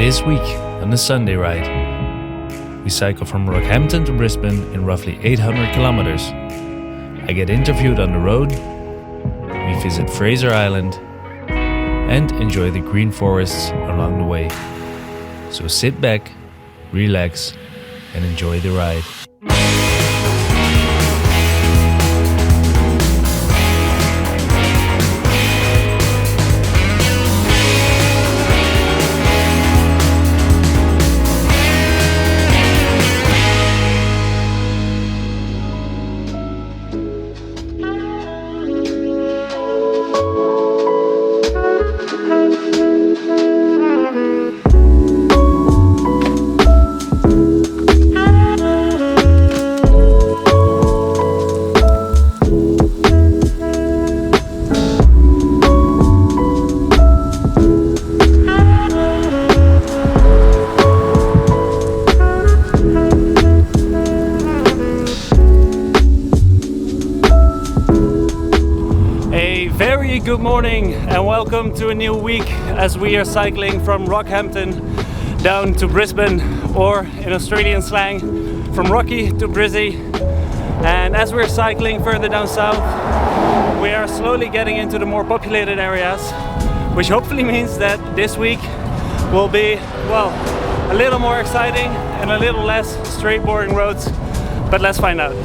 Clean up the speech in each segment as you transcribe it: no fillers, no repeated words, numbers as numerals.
This week on the Sunday ride, we cycle from Rockhampton to Brisbane in roughly 800 kilometers. I get interviewed on the road, we visit Fraser Island, and enjoy the green forests along the way. So sit back, relax, and enjoy the ride. Good morning and welcome to a new week as we are cycling from Rockhampton down to Brisbane, or in Australian slang, from Rocky to Brizzy. And as we're cycling further down south, we are slowly getting into the more populated areas, which hopefully means that this week will be, well, a little more exciting and a little less straight boring roads, but let's find out.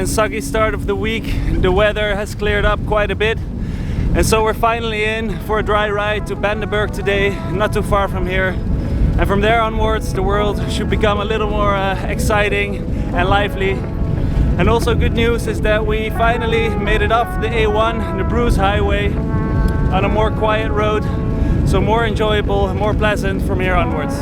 Soggy start of the week, the weather has cleared up quite a bit, and so we're finally in for a dry ride to Bundaberg today, not too far from here. And from there onwards the world should become a little more exciting and lively. And also good news is that we finally made it off the A1, the Bruce Highway, on a more quiet road, so more enjoyable, more pleasant from here onwards.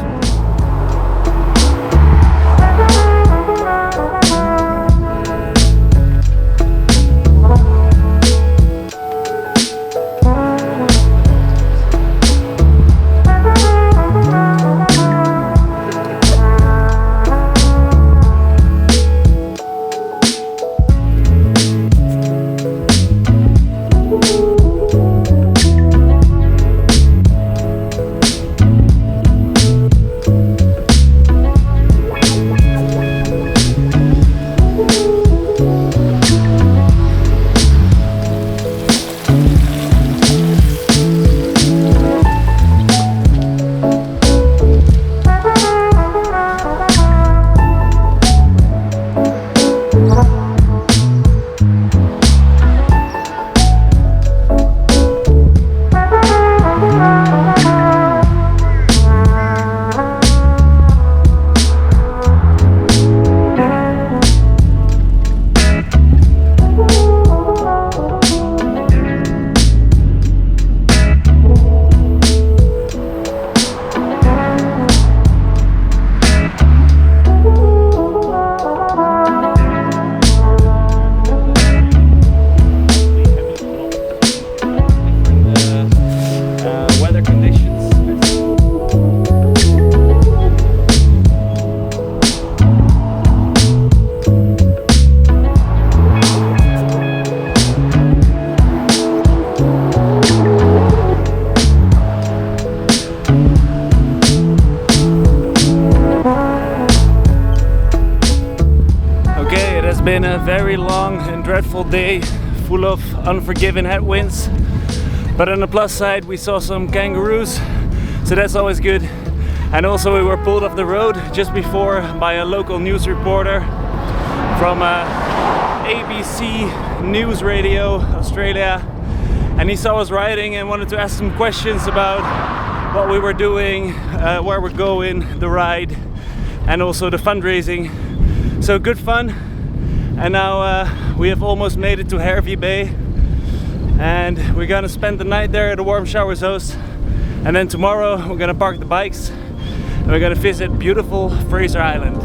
been a very long and dreadful day, full of unforgiving headwinds. But on the plus side, we saw some kangaroos, so that's always good. And also we were pulled off the road just before by a local news reporter from ABC News Radio, Australia. And he saw us riding and wanted to ask some questions about what we were doing, where we're going, the ride, and also the fundraising. So good fun. And now we have almost made it to Hervey Bay. And we're gonna spend the night there at the Warm Showers host. And then tomorrow we're gonna park the bikes and we're gonna visit beautiful Fraser Island.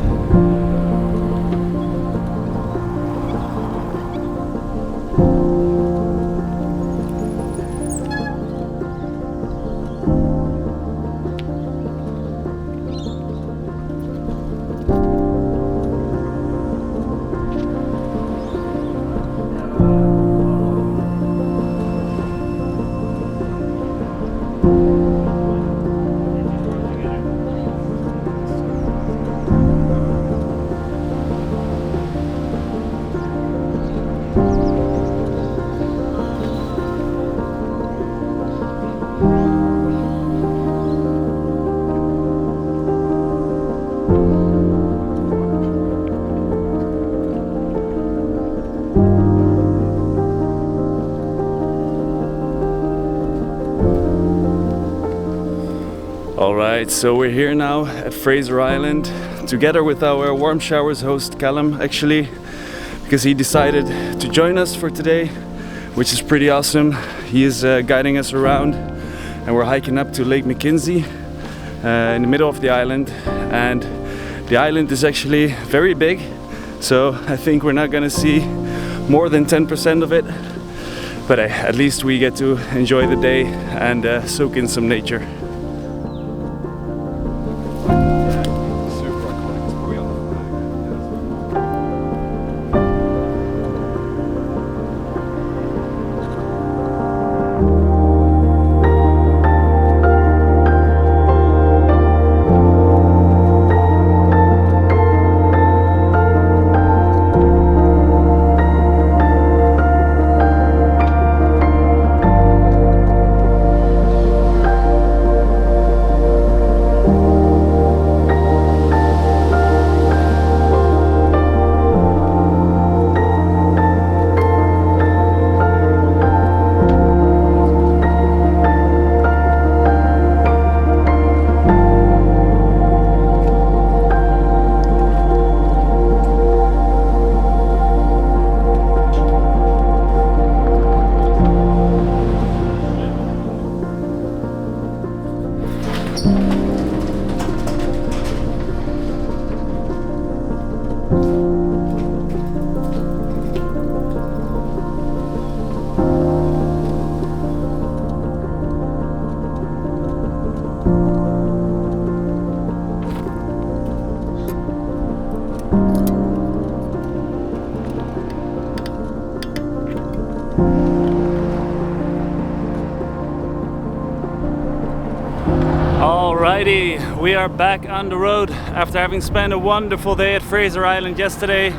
Alright, so we're here now at Fraser Island together with our Warm Showers host Callum, actually, because he decided to join us for today, which is pretty awesome. He is guiding us around and we're hiking up to Lake McKenzie in the middle of the island, and the island is actually very big, so I think we're not gonna see more than 10% of it, but at least we get to enjoy the day and soak in some nature. Alrighty, we are back on the road after having spent a wonderful day at Fraser Island yesterday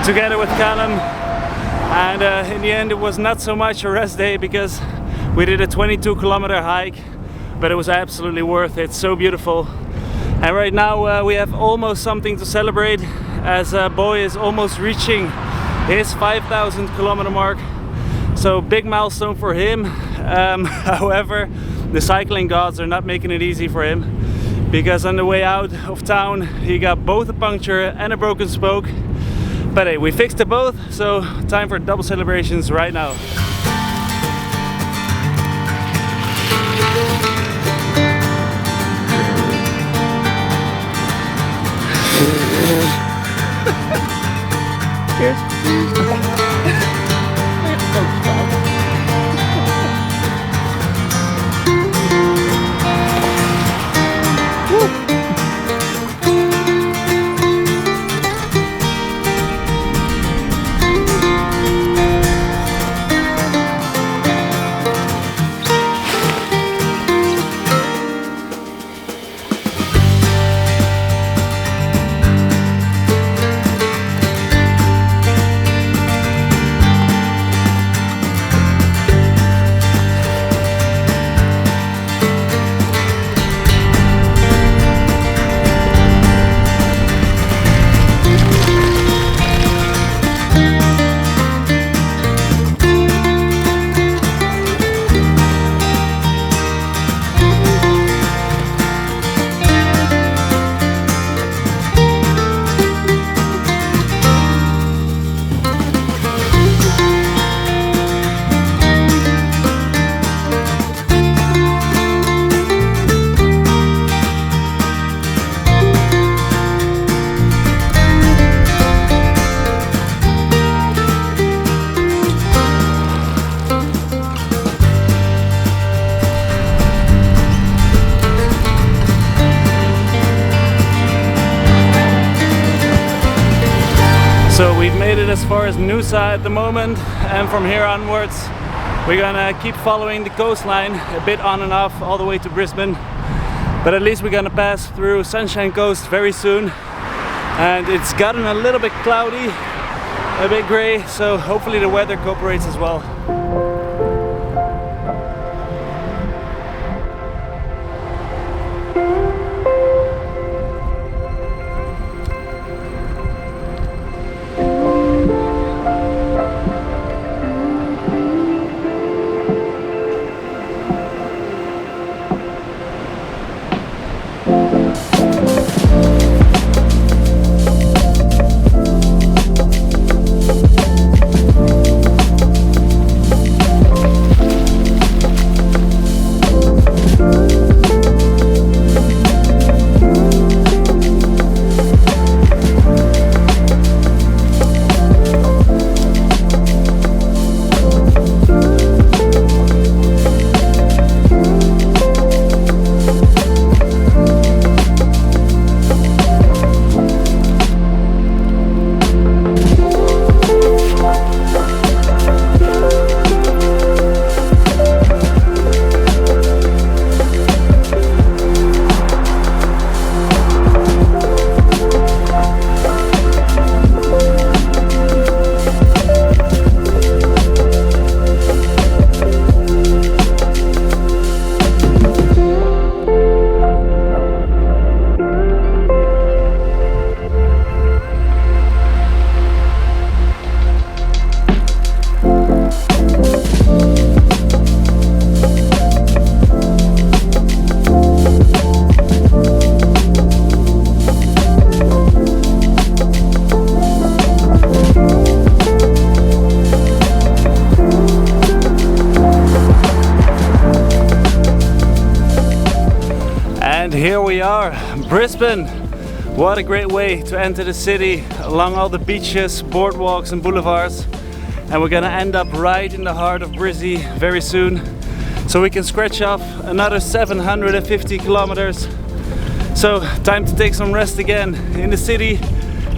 together with Callum, and in the end it was not so much a rest day because we did a 22-kilometer hike, but it was absolutely worth it. So beautiful. And right now we have almost something to celebrate, as Boy is almost reaching his 5,000 kilometer mark, so big milestone for him. However, the cycling gods are not making it easy for him, because on the way out of town he got both a puncture and a broken spoke. But hey, we fixed it both, so time for double celebrations right now. Cheers. So we've made it as far as Noosa at the moment, and from here onwards we're gonna keep following the coastline a bit on and off all the way to Brisbane. But at least we're gonna pass through Sunshine Coast very soon, and it's gotten a little bit cloudy, a bit grey, so hopefully the weather cooperates as well. And here we are, Brisbane. What a great way to enter the city along all the beaches, boardwalks and boulevards. And we're gonna end up right in the heart of Brizzy very soon. So we can scratch off another 750 kilometers. So time to take some rest again in the city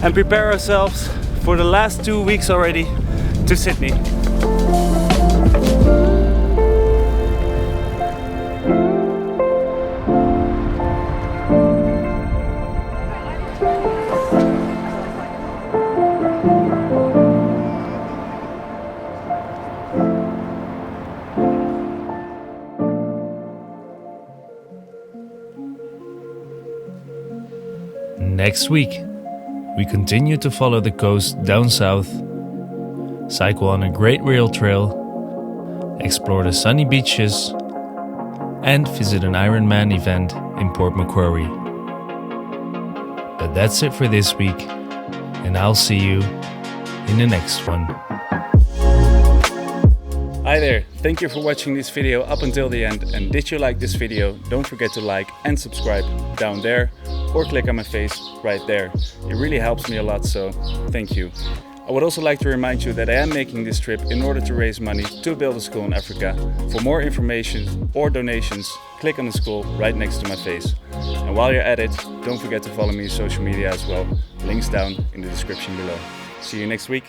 and prepare ourselves for the last 2 weeks already to Sydney. Next week, we continue to follow the coast down south, cycle on a great rail trail, explore the sunny beaches, and visit an Ironman event in Port Macquarie. But that's it for this week, and I'll see you in the next one. Hi there, thank you for watching this video up until the end, and did you like this video, don't forget to like and subscribe down there or click on my face right there. It really helps me a lot, so thank you. I would also like to remind you that I am making this trip in order to raise money to build a school in Africa. For more information or donations, click on the school right next to my face. And while you're at it, don't forget to follow me on social media as well. Links down in the description below. See you next week.